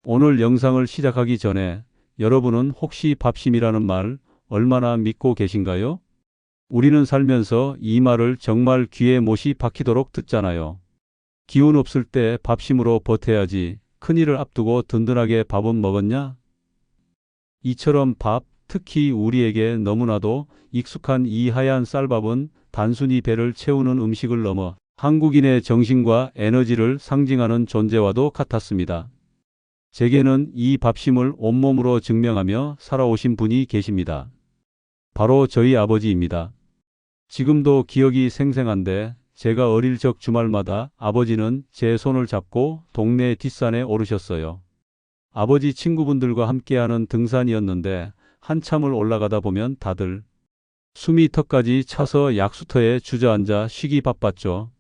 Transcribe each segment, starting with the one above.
오늘 영상을 시작하기 전에 여러분은 혹시 밥심이라는 말 얼마나 믿고 계신가요? 우리는 살면서 이 말을 정말 귀에 못이 박히도록 듣잖아요. 기운 없을 때 밥심으로 버텨야지. 큰일을 앞두고 든든하게 밥은 먹었냐? 이처럼 밥, 특히 우리에게 너무나도 익숙한 이 하얀 쌀밥은 단순히 배를 채우는 음식을 넘어 한국인의 정신과 에너지를 상징하는 존재와도 같았습니다. 제게는 이 밥심을 온몸으로 증명하며 살아오신 분이 계십니다. 바로 저희 아버지입니다. 지금도 기억이 생생한데 제가 어릴 적 주말마다 아버지는 제 손을 잡고 동네 뒷산에 오르셨어요. 아버지 친구분들과 함께하는 등산이었는데 한참을 올라가다 보면 다들 숨이 턱까지 차서 약수터에 주저앉아 쉬기 바빴죠.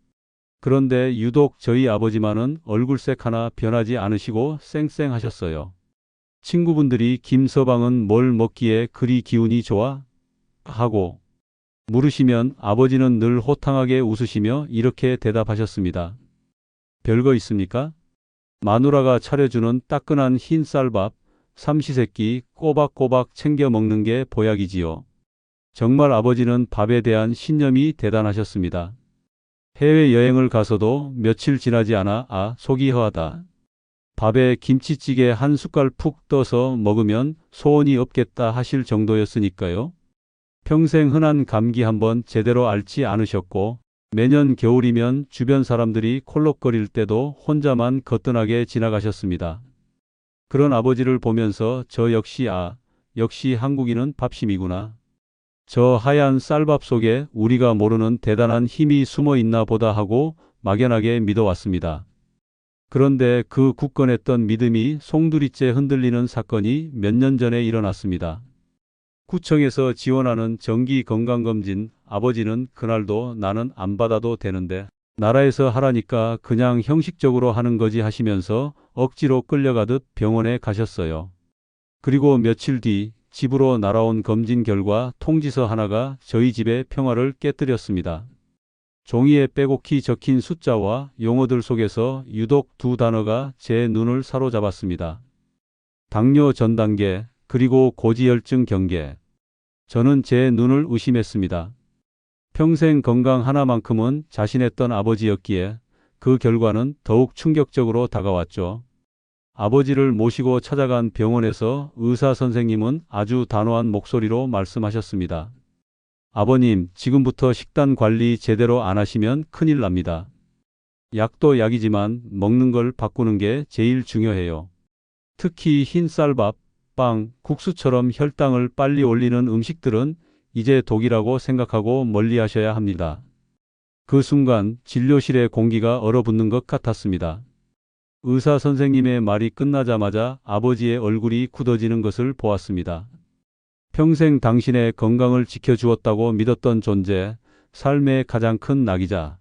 그런데 유독 저희 아버지만은 얼굴색 하나 변하지 않으시고 쌩쌩하셨어요. 친구분들이 김서방은 뭘 먹기에 그리 기운이 좋아? 하고 물으시면 아버지는 늘 호탕하게 웃으시며 이렇게 대답하셨습니다. 별거 있습니까? 마누라가 차려주는 따끈한 흰 쌀밥, 삼시세끼 꼬박꼬박 챙겨 먹는 게 보약이지요. 정말 아버지는 밥에 대한 신념이 대단하셨습니다. 해외여행을 가서도 며칠 지나지 않아 속이 허하다. 밥에 김치찌개 한 숟갈 푹 떠서 먹으면 소원이 없겠다 하실 정도였으니까요. 평생 흔한 감기 한번 제대로 앓지 않으셨고 매년 겨울이면 주변 사람들이 콜록거릴 때도 혼자만 거뜬하게 지나가셨습니다. 그런 아버지를 보면서 저 역시 역시 한국인은 밥심이구나. 저 하얀 쌀밥 속에 우리가 모르는 대단한 힘이 숨어 있나 보다 하고 막연하게 믿어왔습니다. 그런데 그 굳건했던 믿음이 송두리째 흔들리는 사건이 몇 년 전에 일어났습니다. 구청에서 지원하는 정기 건강검진, 아버지는 그날도 나는 안 받아도 되는데 나라에서 하라니까 그냥 형식적으로 하는 거지 하시면서 억지로 끌려가듯 병원에 가셨어요. 그리고 며칠 뒤 집으로 날아온 검진 결과 통지서 하나가 저희 집의 평화를 깨뜨렸습니다. 종이에 빼곡히 적힌 숫자와 용어들 속에서 유독 두 단어가 제 눈을 사로잡았습니다. 당뇨 전 단계, 그리고 고지혈증 경계. 저는 제 눈을 의심했습니다. 평생 건강 하나만큼은 자신했던 아버지였기에 그 결과는 더욱 충격적으로 다가왔죠. 아버지를 모시고 찾아간 병원에서 의사 선생님은 아주 단호한 목소리로 말씀하셨습니다. 아버님, 지금부터 식단 관리 제대로 안 하시면 큰일 납니다. 약도 약이지만 먹는 걸 바꾸는 게 제일 중요해요. 특히 흰 쌀밥, 빵, 국수처럼 혈당을 빨리 올리는 음식들은 이제 독이라고 생각하고 멀리 하셔야 합니다. 그 순간 진료실의 공기가 얼어붙는 것 같았습니다. 의사 선생님의 말이 끝나자마자 아버지의 얼굴이 굳어지는 것을 보았습니다. 평생 당신의 건강을 지켜주었다고 믿었던 존재, 삶의 가장 큰 낙이자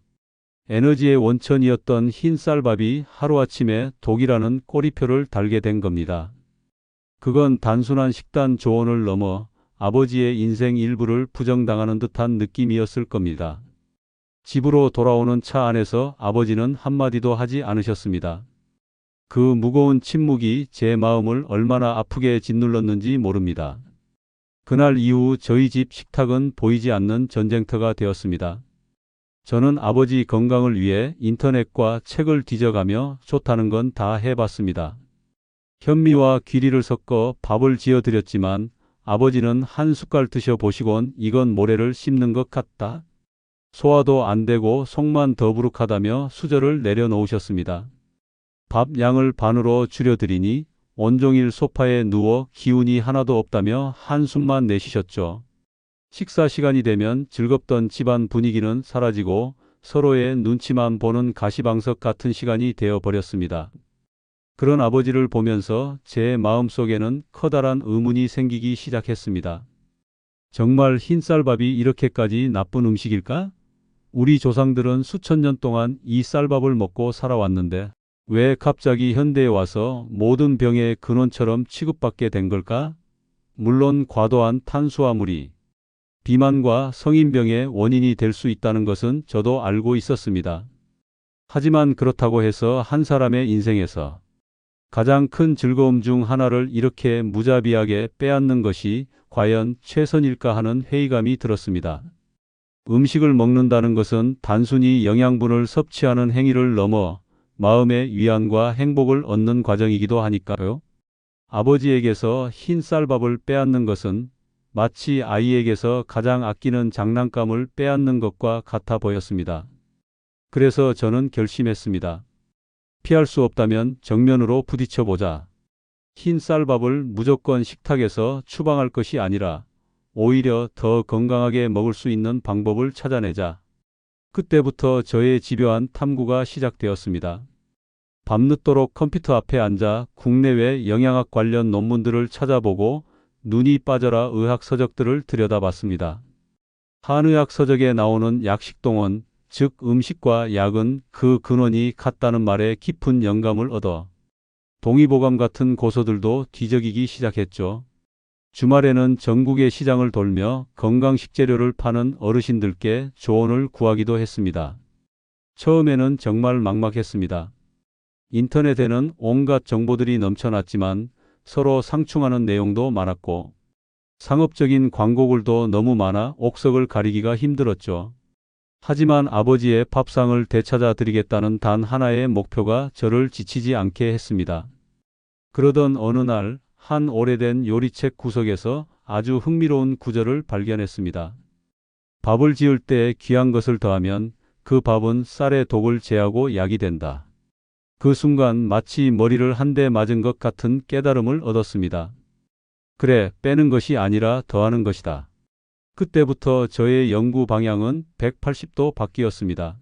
에너지의 원천이었던 흰 쌀밥이 하루아침에 독이라는 꼬리표를 달게 된 겁니다. 그건 단순한 식단 조언을 넘어 아버지의 인생 일부를 부정당하는 듯한 느낌이었을 겁니다. 집으로 돌아오는 차 안에서 아버지는 한마디도 하지 않으셨습니다. 그 무거운 침묵이 제 마음을 얼마나 아프게 짓눌렀는지 모릅니다. 그날 이후 저희 집 식탁은 보이지 않는 전쟁터가 되었습니다. 저는 아버지 건강을 위해 인터넷과 책을 뒤져가며 좋다는 건 다 해봤습니다. 현미와 귀리를 섞어 밥을 지어드렸지만 아버지는 한 숟갈 드셔보시곤 이건 모래를 씹는 것 같다. 소화도 안 되고 속만 더부룩하다며 수저를 내려놓으셨습니다. 밥 양을 반으로 줄여드리니 온종일 소파에 누워 기운이 하나도 없다며 한숨만 내쉬셨죠. 식사 시간이 되면 즐겁던 집안 분위기는 사라지고 서로의 눈치만 보는 가시방석 같은 시간이 되어버렸습니다. 그런 아버지를 보면서 제 마음속에는 커다란 의문이 생기기 시작했습니다. 정말 흰쌀밥이 이렇게까지 나쁜 음식일까? 우리 조상들은 수천 년 동안 이 쌀밥을 먹고 살아왔는데 왜 갑자기 현대에 와서 모든 병의 근원처럼 취급받게 된 걸까? 물론 과도한 탄수화물이 비만과 성인병의 원인이 될 수 있다는 것은 저도 알고 있었습니다. 하지만 그렇다고 해서 한 사람의 인생에서 가장 큰 즐거움 중 하나를 이렇게 무자비하게 빼앗는 것이 과연 최선일까 하는 회의감이 들었습니다. 음식을 먹는다는 것은 단순히 영양분을 섭취하는 행위를 넘어 마음의 위안과 행복을 얻는 과정이기도 하니까요. 아버지에게서 흰 쌀밥을 빼앗는 것은 마치 아이에게서 가장 아끼는 장난감을 빼앗는 것과 같아 보였습니다. 그래서 저는 결심했습니다. 피할 수 없다면 정면으로 부딪혀 보자. 흰 쌀밥을 무조건 식탁에서 추방할 것이 아니라 오히려 더 건강하게 먹을 수 있는 방법을 찾아내자. 그때부터 저의 집요한 탐구가 시작되었습니다. 밤늦도록 컴퓨터 앞에 앉아 국내외 영양학 관련 논문들을 찾아보고 눈이 빠져라 의학 서적들을 들여다봤습니다. 한의학 서적에 나오는 약식동원, 즉 음식과 약은 그 근원이 같다는 말에 깊은 영감을 얻어 동의보감 같은 고서들도 뒤적이기 시작했죠. 주말에는 전국의 시장을 돌며 건강식 재료를 파는 어르신들께 조언을 구하기도 했습니다. 처음에는 정말 막막했습니다. 인터넷에는 온갖 정보들이 넘쳐났지만 서로 상충하는 내용도 많았고 상업적인 광고글도 너무 많아 옥석을 가리기가 힘들었죠. 하지만 아버지의 밥상을 되찾아 드리겠다는 단 하나의 목표가 저를 지치지 않게 했습니다. 그러던 어느 날 한 오래된 요리책 구석에서 아주 흥미로운 구절을 발견했습니다. 밥을 지을 때 귀한 것을 더하면 그 밥은 쌀의 독을 제하고 약이 된다. 그 순간 마치 머리를 한 대 맞은 것 같은 깨달음을 얻었습니다. 그래, 빼는 것이 아니라 더하는 것이다. 그때부터 저의 연구 방향은 180도 바뀌었습니다.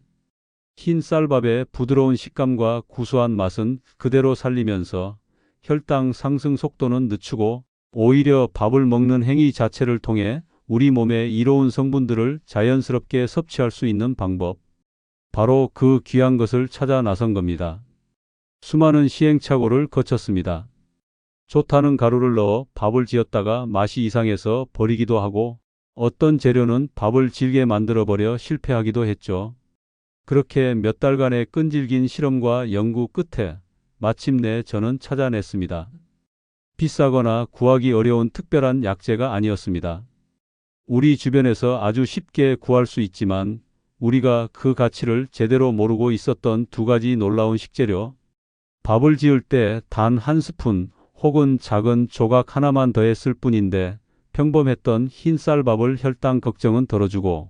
흰 쌀밥의 부드러운 식감과 구수한 맛은 그대로 살리면서 혈당 상승 속도는 늦추고 오히려 밥을 먹는 행위 자체를 통해 우리 몸에 이로운 성분들을 자연스럽게 섭취할 수 있는 방법. 바로 그 귀한 것을 찾아 나선 겁니다. 수많은 시행착오를 거쳤습니다. 좋다는 가루를 넣어 밥을 지었다가 맛이 이상해서 버리기도 하고 어떤 재료는 밥을 질게 만들어버려 실패하기도 했죠. 그렇게 몇 달간의 끈질긴 실험과 연구 끝에 마침내 저는 찾아냈습니다. 비싸거나 구하기 어려운 특별한 약재가 아니었습니다. 우리 주변에서 아주 쉽게 구할 수 있지만 우리가 그 가치를 제대로 모르고 있었던 두 가지 놀라운 식재료. 밥을 지을 때 단 한 스푼 혹은 작은 조각 하나만 더했을 뿐인데 평범했던 흰 쌀밥을 혈당 걱정은 덜어주고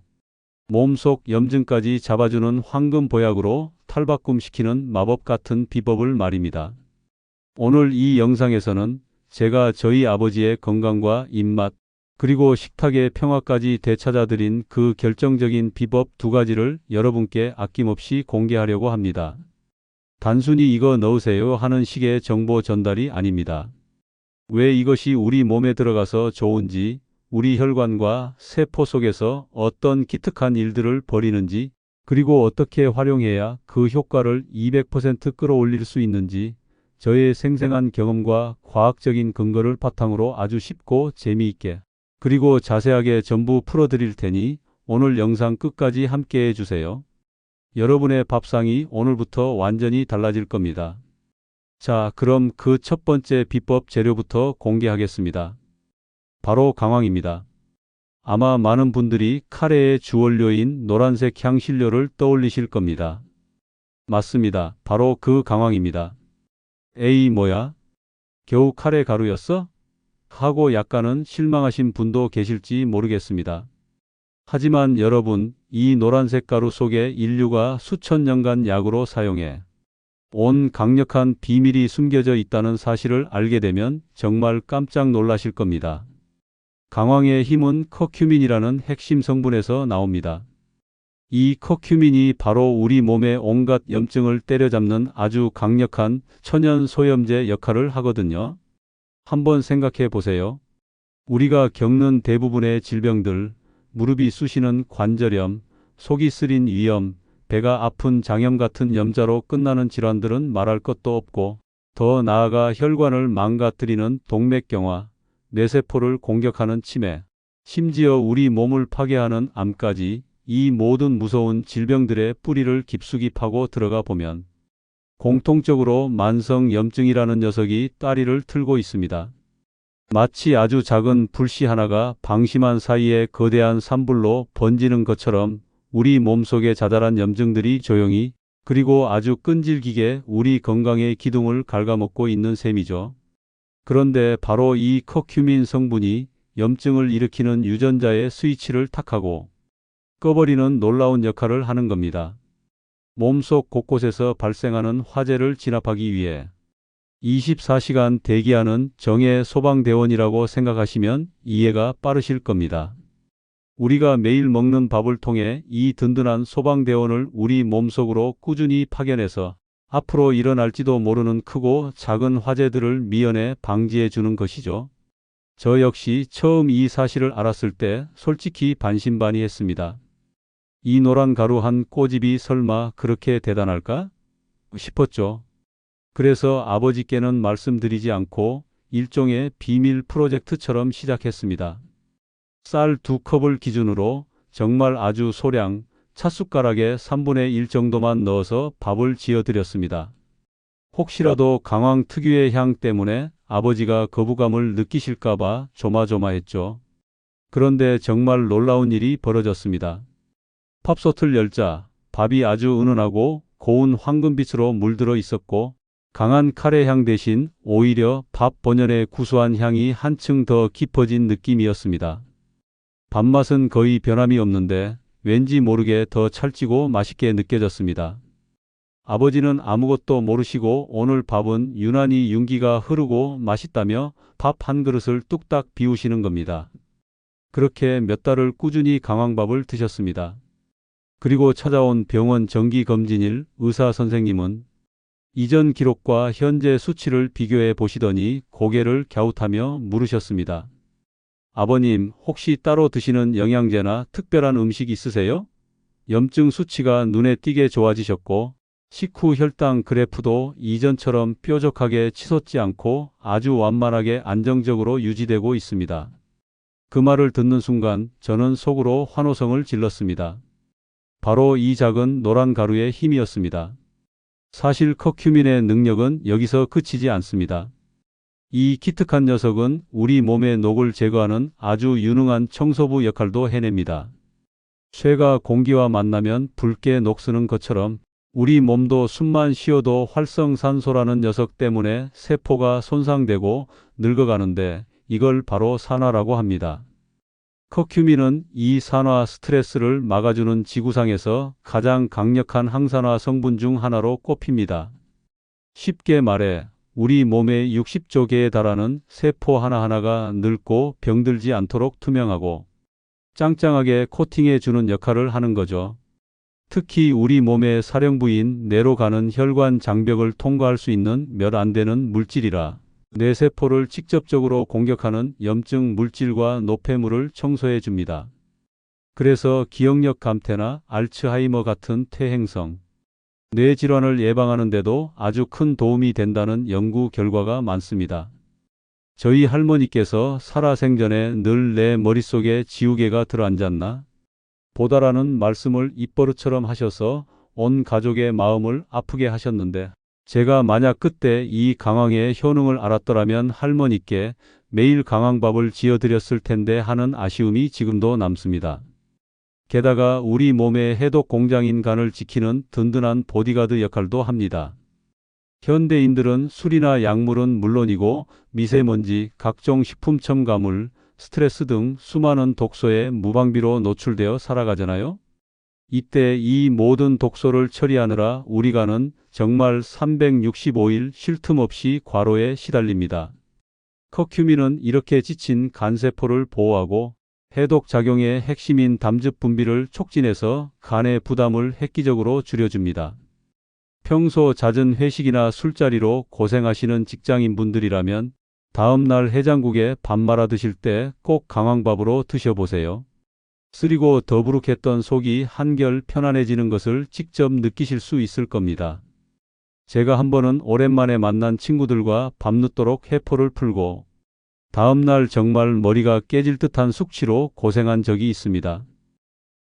몸속 염증까지 잡아주는 황금 보약으로 탈바꿈시키는 마법 같은 비법을 말입니다. 오늘 이 영상에서는 제가 저희 아버지의 건강과 입맛 그리고 식탁의 평화까지 되찾아드린 그 결정적인 비법 두 가지를 여러분께 아낌없이 공개하려고 합니다. 단순히 이거 넣으세요 하는 식의 정보 전달이 아닙니다. 왜 이것이 우리 몸에 들어가서 좋은지, 우리 혈관과 세포 속에서 어떤 기특한 일들을 벌이는지, 그리고 어떻게 활용해야 그 효과를 200% 끌어올릴 수 있는지 저의 생생한 경험과 과학적인 근거를 바탕으로 아주 쉽고 재미있게 그리고 자세하게 전부 풀어드릴 테니 오늘 영상 끝까지 함께 해주세요. 여러분의 밥상이 오늘부터 완전히 달라질 겁니다. 자, 그럼 그 첫 번째 비법 재료부터 공개하겠습니다. 바로 강황입니다. 아마 많은 분들이 카레의 주원료인 노란색 향신료를 떠올리실 겁니다. 맞습니다. 바로 그 강황입니다. 에이 뭐야? 겨우 카레 가루였어? 하고 약간은 실망하신 분도 계실지 모르겠습니다. 하지만 여러분, 이 노란색 가루 속에 인류가 수천 년간 약으로 사용해 온 강력한 비밀이 숨겨져 있다는 사실을 알게 되면 정말 깜짝 놀라실 겁니다. 강황의 힘은 커큐민이라는 핵심 성분에서 나옵니다. 이 커큐민이 바로 우리 몸의 온갖 염증을 때려잡는 아주 강력한 천연 소염제 역할을 하거든요. 한번 생각해 보세요. 우리가 겪는 대부분의 질병들, 무릎이 쑤시는 관절염, 속이 쓰린 위염, 배가 아픈 장염 같은 염자로 끝나는 질환들은 말할 것도 없고 더 나아가 혈관을 망가뜨리는 동맥경화, 뇌세포를 공격하는 치매, 심지어 우리 몸을 파괴하는 암까지 이 모든 무서운 질병들의 뿌리를 깊숙이 파고 들어가 보면 공통적으로 만성 염증이라는 녀석이 따리를 틀고 있습니다. 마치 아주 작은 불씨 하나가 방심한 사이에 거대한 산불로 번지는 것처럼 우리 몸속의 자잘한 염증들이 조용히 그리고 아주 끈질기게 우리 건강의 기둥을 갉아먹고 있는 셈이죠. 그런데 바로 이 커큐민 성분이 염증을 일으키는 유전자의 스위치를 탁하고 꺼버리는 놀라운 역할을 하는 겁니다. 몸속 곳곳에서 발생하는 화재를 진압하기 위해 24시간 대기하는 정예 소방대원이라고 생각하시면 이해가 빠르실 겁니다. 우리가 매일 먹는 밥을 통해 이 든든한 소방대원을 우리 몸속으로 꾸준히 파견해서 앞으로 일어날지도 모르는 크고 작은 화재들을 미연에 방지해 주는 것이죠. 저 역시 처음 이 사실을 알았을 때 솔직히 반신반의했습니다. 이 노란 가루 한 꼬집이 설마 그렇게 대단할까? 싶었죠. 그래서 아버지께는 말씀드리지 않고 일종의 비밀 프로젝트처럼 시작했습니다. 쌀 2컵을 기준으로 정말 아주 소량 찻숟가락의 3분의 1 정도만 넣어서 밥을 지어드렸습니다. 혹시라도 강황 특유의 향 때문에 아버지가 거부감을 느끼실까봐 조마조마했죠. 그런데 정말 놀라운 일이 벌어졌습니다. 팝솥을 열자 밥이 아주 은은하고 고운 황금빛으로 물들어 있었고 강한 카레 향 대신 오히려 밥 본연의 구수한 향이 한층 더 깊어진 느낌이었습니다. 밥맛은 거의 변함이 없는데 왠지 모르게 더 찰지고 맛있게 느껴졌습니다. 아버지는 아무것도 모르시고 오늘 밥은 유난히 윤기가 흐르고 맛있다며 밥 한 그릇을 뚝딱 비우시는 겁니다. 그렇게 몇 달을 꾸준히 강황밥을 드셨습니다. 그리고 찾아온 병원 정기검진일 의사 선생님은 이전 기록과 현재 수치를 비교해 보시더니 고개를 갸웃하며 물으셨습니다. 아버님, 혹시 따로 드시는 영양제나 특별한 음식 있으세요? 염증 수치가 눈에 띄게 좋아지셨고 식후 혈당 그래프도 이전처럼 뾰족하게 치솟지 않고 아주 완만하게 안정적으로 유지되고 있습니다. 그 말을 듣는 순간 저는 속으로 환호성을 질렀습니다. 바로 이 작은 노란 가루의 힘이었습니다. 사실 커큐민의 능력은 여기서 그치지 않습니다. 이 기특한 녀석은 우리 몸의 녹을 제거하는 아주 유능한 청소부 역할도 해냅니다. 쇠가 공기와 만나면 붉게 녹쓰는 것처럼 우리 몸도 숨만 쉬어도 활성산소라는 녀석 때문에 세포가 손상되고 늙어가는데 이걸 바로 산화라고 합니다. 커큐민은 이 산화 스트레스를 막아주는 지구상에서 가장 강력한 항산화 성분 중 하나로 꼽힙니다. 쉽게 말해 우리 몸의 60조 개에 달하는 세포 하나하나가 늙고 병들지 않도록 투명하고 짱짱하게 코팅해 주는 역할을 하는 거죠. 특히 우리 몸의 사령부인 뇌로 가는 혈관 장벽을 통과할 수 있는 몇 안 되는 물질이라 뇌세포를 직접적으로 공격하는 염증 물질과 노폐물을 청소해 줍니다. 그래서 기억력 감퇴나 알츠하이머 같은 퇴행성 뇌질환을 예방하는 데도 아주 큰 도움이 된다는 연구 결과가 많습니다. 저희 할머니께서 살아생전에 늘 내 머릿속에 지우개가 들어앉았나? 보다라는 말씀을 입버릇처럼 하셔서 온 가족의 마음을 아프게 하셨는데 제가 만약 그때 이 강황의 효능을 알았더라면 할머니께 매일 강황밥을 지어드렸을 텐데 하는 아쉬움이 지금도 남습니다. 게다가 우리 몸의 해독 공장인 간을 지키는 든든한 보디가드 역할도 합니다. 현대인들은 술이나 약물은 물론이고 미세먼지, 각종 식품 첨가물, 스트레스 등 수많은 독소에 무방비로 노출되어 살아가잖아요. 이때 이 모든 독소를 처리하느라 우리 간은 정말 365일 쉴 틈 없이 과로에 시달립니다. 커큐민은 이렇게 지친 간세포를 보호하고 해독 작용의 핵심인 담즙 분비를 촉진해서 간의 부담을 획기적으로 줄여줍니다. 평소 잦은 회식이나 술자리로 고생하시는 직장인분들이라면 다음날 해장국에 밥 말아 드실 때 꼭 강황밥으로 드셔보세요. 쓰리고 더부룩했던 속이 한결 편안해지는 것을 직접 느끼실 수 있을 겁니다. 제가 한 번은 오랜만에 만난 친구들과 밤늦도록 해포를 풀고 다음날 정말 머리가 깨질 듯한 숙취로 고생한 적이 있습니다.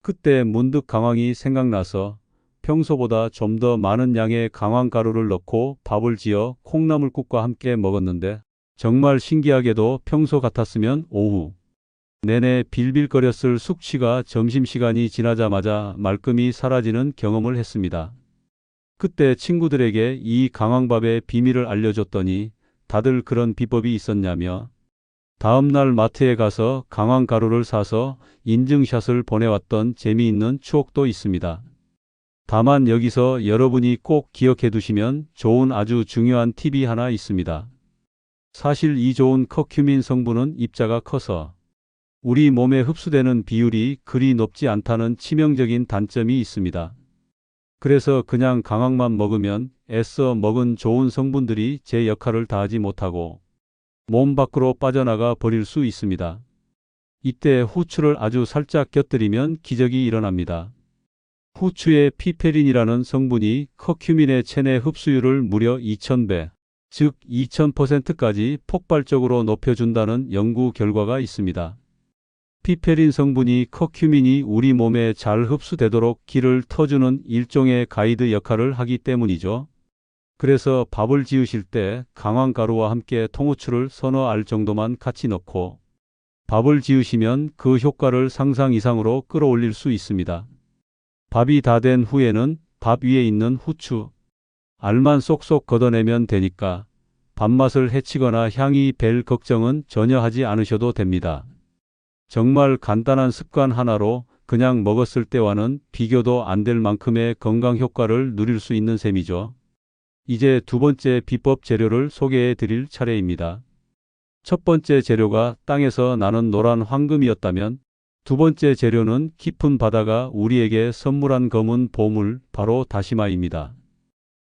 그때 문득 강황이 생각나서 평소보다 좀 더 많은 양의 강황가루를 넣고 밥을 지어 콩나물국과 함께 먹었는데 정말 신기하게도 평소 같았으면 오후 내내 빌빌거렸을 숙취가 점심시간이 지나자마자 말끔히 사라지는 경험을 했습니다. 그때 친구들에게 이 강황밥의 비밀을 알려줬더니 다들 그런 비법이 있었냐며 다음날 마트에 가서 강황가루를 사서 인증샷을 보내왔던 재미있는 추억도 있습니다. 다만 여기서 여러분이 꼭 기억해 두시면 좋은 아주 중요한 팁이 하나 있습니다. 사실 이 좋은 커큐민 성분은 입자가 커서 우리 몸에 흡수되는 비율이 그리 높지 않다는 치명적인 단점이 있습니다. 그래서 그냥 강황만 먹으면 애써 먹은 좋은 성분들이 제 역할을 다하지 못하고 몸 밖으로 빠져나가 버릴 수 있습니다. 이때 후추를 아주 살짝 곁들이면 기적이 일어납니다. 후추의 피페린이라는 성분이 커큐민의 체내 흡수율을 무려 2000배, 즉 2000%까지 폭발적으로 높여준다는 연구 결과가 있습니다. 피페린 성분이 커큐민이 우리 몸에 잘 흡수되도록 길을 터주는 일종의 가이드 역할을 하기 때문이죠. 그래서 밥을 지으실 때 강황가루와 함께 통후추를 서너 알 정도만 같이 넣고 밥을 지으시면 그 효과를 상상 이상으로 끌어올릴 수 있습니다. 밥이 다 된 후에는 밥 위에 있는 후추 알만 쏙쏙 걷어내면 되니까 밥맛을 해치거나 향이 벨 걱정은 전혀 하지 않으셔도 됩니다. 정말 간단한 습관 하나로 그냥 먹었을 때와는 비교도 안 될 만큼의 건강 효과를 누릴 수 있는 셈이죠. 이제 두 번째 비법 재료를 소개해 드릴 차례입니다. 첫 번째 재료가 땅에서 나는 노란 황금이었다면 두 번째 재료는 깊은 바다가 우리에게 선물한 검은 보물, 바로 다시마입니다.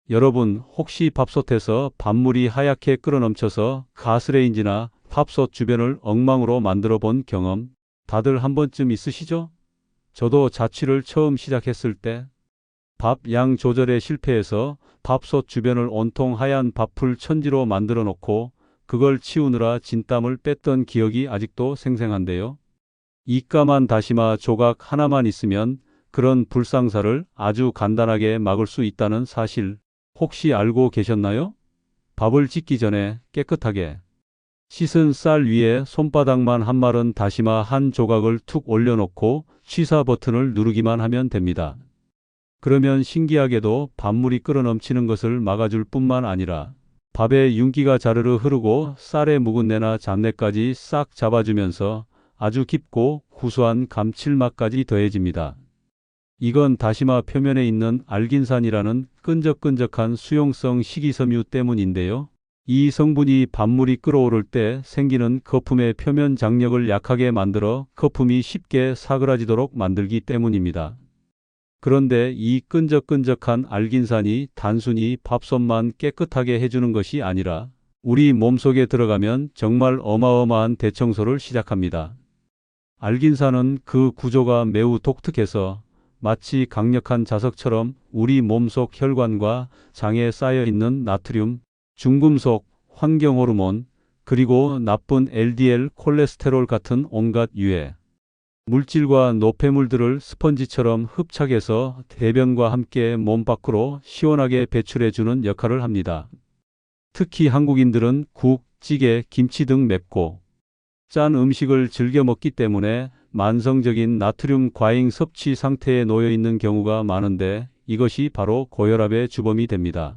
여러분, 혹시 밥솥에서 밥물이 하얗게 끓어넘쳐서 가스레인지나 밥솥 주변을 엉망으로 만들어 본 경험 다들 한 번쯤 있으시죠? 저도 자취를 처음 시작했을 때 밥 양 조절에 실패해서 밥솥 주변을 온통 하얀 밥풀 천지로 만들어 놓고 그걸 치우느라 진땀을 뺐던 기억이 아직도 생생한데요. 이 까만 다시마 조각 하나만 있으면 그런 불상사를 아주 간단하게 막을 수 있다는 사실 혹시 알고 계셨나요? 밥을 짓기 전에 깨끗하게 씻은 쌀 위에 손바닥만 한 마른 다시마 한 조각을 툭 올려놓고 취사 버튼을 누르기만 하면 됩니다. 그러면 신기하게도 밥물이 끓어넘치는 것을 막아줄 뿐만 아니라 밥에 윤기가 자르르 흐르고 쌀의 묵은내나 잡내까지 싹 잡아주면서 아주 깊고 구수한 감칠맛까지 더해집니다. 이건 다시마 표면에 있는 알긴산이라는 끈적끈적한 수용성 식이섬유 때문인데요. 이 성분이 밥물이 끓어오를 때 생기는 거품의 표면 장력을 약하게 만들어 거품이 쉽게 사그라지도록 만들기 때문입니다. 그런데 이 끈적끈적한 알긴산이 단순히 밥솥만 깨끗하게 해주는 것이 아니라 우리 몸속에 들어가면 정말 어마어마한 대청소를 시작합니다. 알긴산은 그 구조가 매우 독특해서 마치 강력한 자석처럼 우리 몸속 혈관과 장에 쌓여 있는 나트륨, 중금속, 환경호르몬, 그리고 나쁜 LDL 콜레스테롤 같은 온갖 유해 물질과 노폐물들을 스펀지처럼 흡착해서 대변과 함께 몸 밖으로 시원하게 배출해주는 역할을 합니다. 특히 한국인들은 국, 찌개, 김치 등 맵고 짠 음식을 즐겨 먹기 때문에 만성적인 나트륨 과잉 섭취 상태에 놓여 있는 경우가 많은데 이것이 바로 고혈압의 주범이 됩니다.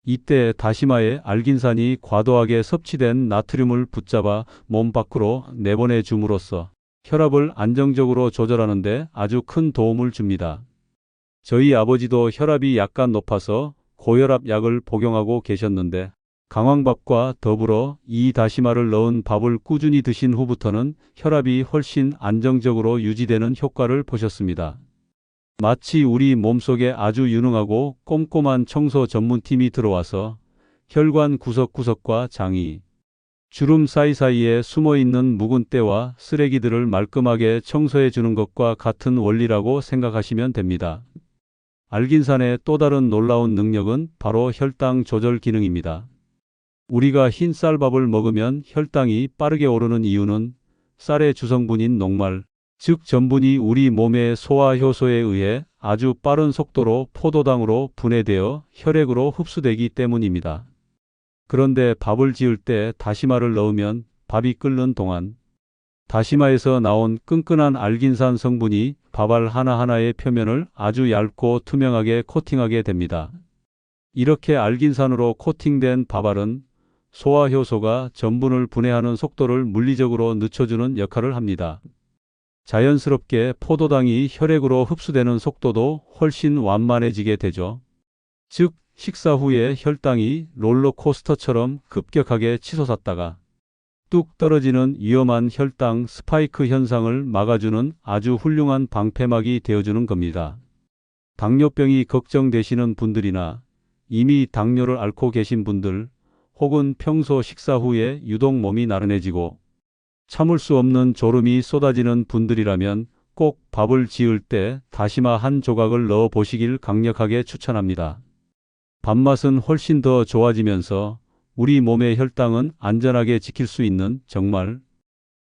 이때 다시마의 알긴산이 과도하게 섭취된 나트륨을 붙잡아 몸 밖으로 내보내 줌으로써 혈압을 안정적으로 조절하는 데 아주 큰 도움을 줍니다. 저희 아버지도 혈압이 약간 높아서 고혈압 약을 복용하고 계셨는데 강황밥과 더불어 이 다시마를 넣은 밥을 꾸준히 드신 후부터는 혈압이 훨씬 안정적으로 유지되는 효과를 보셨습니다. 마치 우리 몸속에 아주 유능하고 꼼꼼한 청소 전문팀이 들어와서 혈관 구석구석과 장이 주름 사이사이에 숨어있는 묵은 때와 쓰레기들을 말끔하게 청소해 주는 것과 같은 원리라고 생각하시면 됩니다. 알긴산의 또 다른 놀라운 능력은 바로 혈당 조절 기능입니다. 우리가 흰 쌀밥을 먹으면 혈당이 빠르게 오르는 이유는 쌀의 주성분인 녹말, 즉 전분이 우리 몸의 소화 효소에 의해 아주 빠른 속도로 포도당으로 분해되어 혈액으로 흡수되기 때문입니다. 그런데 밥을 지을 때 다시마를 넣으면 밥이 끓는 동안 다시마에서 나온 끈끈한 알긴산 성분이 밥알 하나하나의 표면을 아주 얇고 투명하게 코팅하게 됩니다. 이렇게 알긴산으로 코팅된 밥알은 소화효소가 전분을 분해하는 속도를 물리적으로 늦춰주는 역할을 합니다. 자연스럽게 포도당이 혈액으로 흡수되는 속도도 훨씬 완만해지게 되죠. 즉, 식사 후에 혈당이 롤러코스터처럼 급격하게 치솟았다가 뚝 떨어지는 위험한 혈당 스파이크 현상을 막아주는 아주 훌륭한 방패막이 되어주는 겁니다. 당뇨병이 걱정되시는 분들이나 이미 당뇨를 앓고 계신 분들, 혹은 평소 식사 후에 유독 몸이 나른해지고 참을 수 없는 졸음이 쏟아지는 분들이라면 꼭 밥을 지을 때 다시마 한 조각을 넣어 보시길 강력하게 추천합니다. 밥맛은 훨씬 더 좋아지면서 우리 몸의 혈당은 안전하게 지킬 수 있는 정말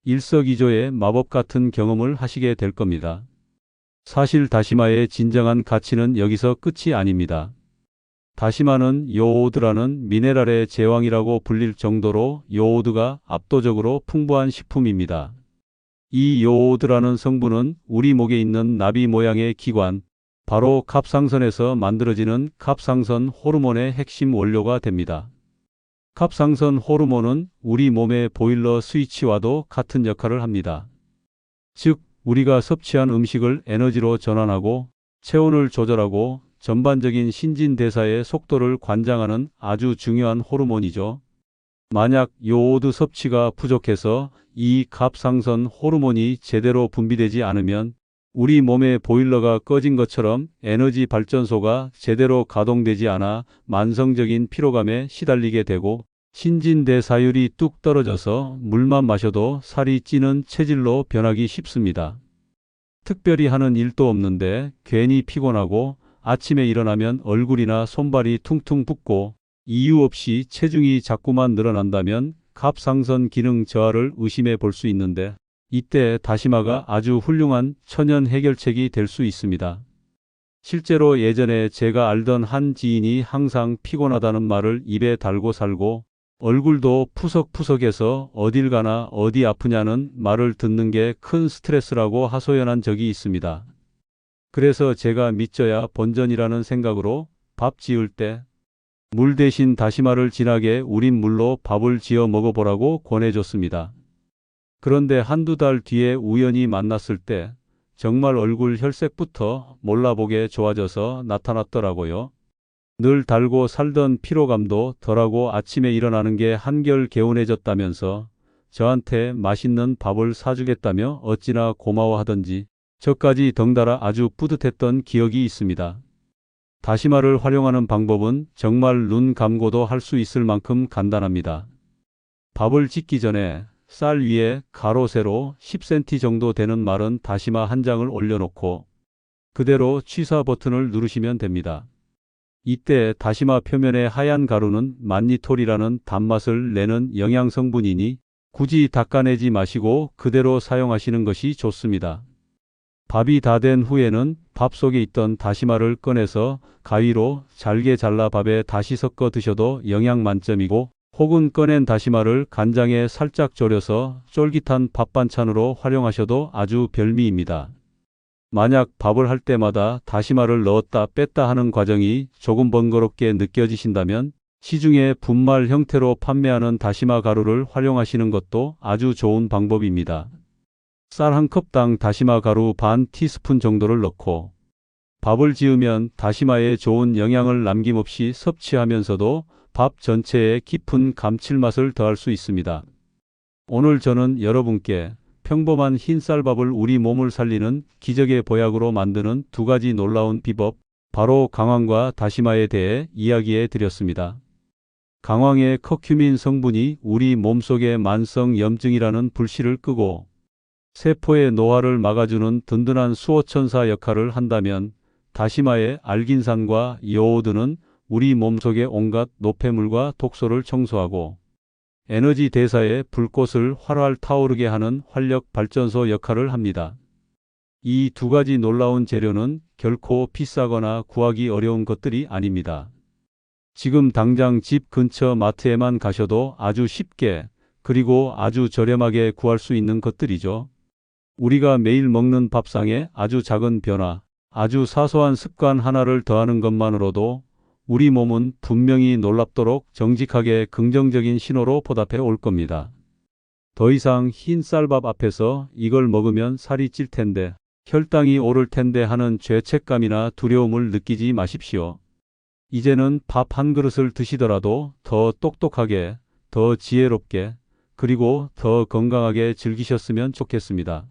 일석이조의 마법 같은 경험을 하시게 될 겁니다. 사실 다시마의 진정한 가치는 여기서 끝이 아닙니다. 다시마는 요오드라는 미네랄의 제왕이라고 불릴 정도로 요오드가 압도적으로 풍부한 식품입니다. 이 요오드라는 성분은 우리 목에 있는 나비 모양의 기관, 바로 갑상선에서 만들어지는 갑상선 호르몬의 핵심 원료가 됩니다. 갑상선 호르몬은 우리 몸의 보일러 스위치와도 같은 역할을 합니다. 즉, 우리가 섭취한 음식을 에너지로 전환하고 체온을 조절하고 전반적인 신진대사의 속도를 관장하는 아주 중요한 호르몬이죠. 만약 요오드 섭취가 부족해서 이 갑상선 호르몬이 제대로 분비되지 않으면 우리 몸의 보일러가 꺼진 것처럼 에너지 발전소가 제대로 가동되지 않아 만성적인 피로감에 시달리게 되고 신진대사율이 뚝 떨어져서 물만 마셔도 살이 찌는 체질로 변하기 쉽습니다. 특별히 하는 일도 없는데 괜히 피곤하고 아침에 일어나면 얼굴이나 손발이 퉁퉁 붓고 이유 없이 체중이 자꾸만 늘어난다면 갑상선 기능 저하를 의심해 볼 수 있는데 이때 다시마가 아주 훌륭한 천연 해결책이 될 수 있습니다. 실제로 예전에 제가 알던 한 지인이 항상 피곤하다는 말을 입에 달고 살고 얼굴도 푸석푸석해서 어딜 가나 어디 아프냐는 말을 듣는 게 큰 스트레스라고 하소연한 적이 있습니다. 그래서 제가 믿져야 본전이라는 생각으로 밥 지을 때 물 대신 다시마를 진하게 우린 물로 밥을 지어 먹어보라고 권해줬습니다. 그런데 한두 달 뒤에 우연히 만났을 때 정말 얼굴 혈색부터 몰라보게 좋아져서 나타났더라고요. 늘 달고 살던 피로감도 덜하고 아침에 일어나는 게 한결 개운해졌다면서 저한테 맛있는 밥을 사주겠다며 어찌나 고마워하던지 저까지 덩달아 아주 뿌듯했던 기억이 있습니다. 다시마를 활용하는 방법은 정말 눈 감고도 할 수 있을 만큼 간단합니다. 밥을 짓기 전에 쌀 위에 가로 세로 10cm 정도 되는 마른 다시마 한 장을 올려놓고 그대로 취사 버튼을 누르시면 됩니다. 이때 다시마 표면의 하얀 가루는 만니톨이라는 단맛을 내는 영양성분이니 굳이 닦아내지 마시고 그대로 사용하시는 것이 좋습니다. 밥이 다 된 후에는 밥 속에 있던 다시마를 꺼내서 가위로 잘게 잘라 밥에 다시 섞어 드셔도 영양 만점이고 혹은 꺼낸 다시마를 간장에 살짝 졸여서 쫄깃한 밥 반찬으로 활용하셔도 아주 별미입니다. 만약 밥을 할 때마다 다시마를 넣었다 뺐다 하는 과정이 조금 번거롭게 느껴지신다면 시중에 분말 형태로 판매하는 다시마 가루를 활용하시는 것도 아주 좋은 방법입니다. 쌀 한 컵당 다시마 가루 반 티스푼 정도를 넣고 밥을 지으면 다시마에 좋은 영양을 남김없이 섭취하면서도 밥 전체에 깊은 감칠맛을 더할 수 있습니다. 오늘 저는 여러분께 평범한 흰쌀밥을 우리 몸을 살리는 기적의 보약으로 만드는 두 가지 놀라운 비법, 바로 강황과 다시마에 대해 이야기해 드렸습니다. 강황의 커큐민 성분이 우리 몸속의 만성 염증이라는 불씨를 끄고 세포의 노화를 막아주는 든든한 수호천사 역할을 한다면 다시마의 알긴산과 요오드는 우리 몸속의 온갖 노폐물과 독소를 청소하고 에너지 대사의 불꽃을 활활 타오르게 하는 활력 발전소 역할을 합니다. 이 두 가지 놀라운 재료는 결코 비싸거나 구하기 어려운 것들이 아닙니다. 지금 당장 집 근처 마트에만 가셔도 아주 쉽게 그리고 아주 저렴하게 구할 수 있는 것들이죠. 우리가 매일 먹는 밥상에 아주 작은 변화, 아주 사소한 습관 하나를 더하는 것만으로도 우리 몸은 분명히 놀랍도록 정직하게 긍정적인 신호로 보답해 올 겁니다. 더 이상 흰 쌀밥 앞에서 이걸 먹으면 살이 찔 텐데, 혈당이 오를 텐데 하는 죄책감이나 두려움을 느끼지 마십시오. 이제는 밥 한 그릇을 드시더라도 더 똑똑하게, 더 지혜롭게, 그리고 더 건강하게 즐기셨으면 좋겠습니다.